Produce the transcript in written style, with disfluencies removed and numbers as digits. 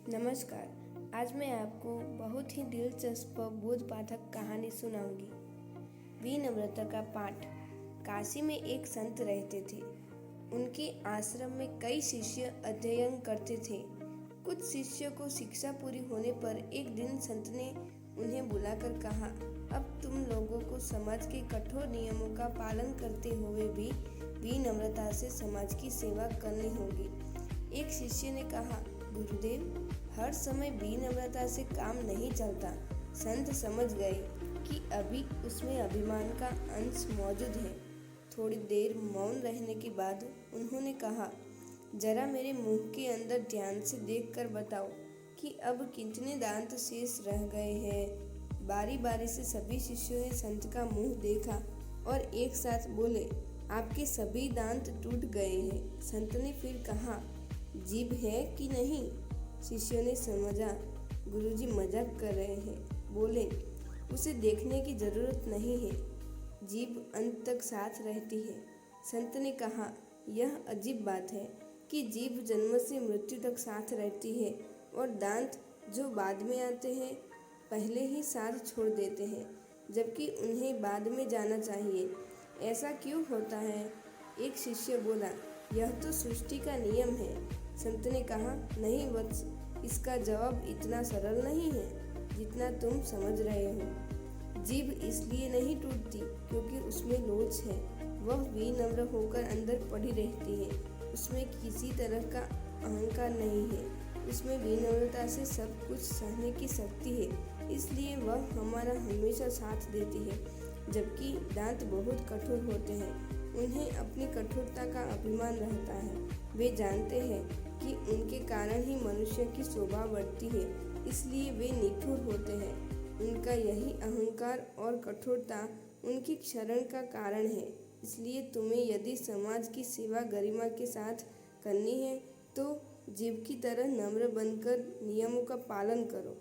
नमस्कार। आज मैं आपको बहुत ही दिलचस्प बोधपाठक कहानी सुनाऊंगी। विनम्रता का पाठ। काशी में एक संत रहते थे। उनके आश्रम में कई शिष्य अध्ययन करते थे। कुछ शिष्यों को शिक्षा पूरी होने पर एक दिन संत ने उन्हें बुलाकर कहा, अब तुम लोगों को समाज के कठोर नियमों का पालन करते हुए भी विनम्रता से समाज की सेवा करनी होगी। एक शिष्य ने कहा, गुरुदेव, हर समय विनम्रता से काम नहीं चलता। संत समझ गए कि अभी उसमें अभिमान का अंश मौजूद है। थोड़ी देर मौन रहने के बाद उन्होंने कहा, जरा मेरे मुंह के अंदर ध्यान से देखकर बताओ कि अब कितने दांत शेष रह गए हैं। बारी बारी से सभी शिष्यों ने संत का मुंह देखा और एक साथ बोले, आपके सभी दांत टूट गए हैं। संत ने फिर कहा, जीभ है कि नहीं? शिष्यों ने समझा गुरुजी मजाक कर रहे हैं। बोले, उसे देखने की जरूरत नहीं है, जीभ अंत तक साथ रहती है। संत ने कहा, यह अजीब बात है कि जीभ जन्म से मृत्यु तक साथ रहती है और दांत जो बाद में आते हैं पहले ही साथ छोड़ देते हैं, जबकि उन्हें बाद में जाना चाहिए। ऐसा क्यों होता है? एक शिष्य बोला, यह तो सृष्टि का नियम है। संत ने कहा, नहीं वत्स, इसका जवाब इतना सरल नहीं है जितना तुम समझ रहे हो। जीभ इसलिए नहीं टूटती क्योंकि उसमें लोच है। वह विनम्र होकर अंदर पड़ी रहती है। उसमें किसी तरह का अहंकार नहीं है। उसमें विनम्रता से सब कुछ सहने की शक्ति है, इसलिए वह हमारा हमेशा साथ देती है। जबकि दांत बहुत कठोर होते हैं, उन्हें अपनी कठोरता का अभिमान रहता है। वे जानते हैं कि उनके कारण ही मनुष्य की शोभा बढ़ती है, इसलिए वे निठुर होते हैं। उनका यही अहंकार और कठोरता उनकी क्षरण का कारण है। इसलिए तुम्हें यदि समाज की सेवा गरिमा के साथ करनी है तो जीभ की तरह नम्र बनकर नियमों का पालन करो।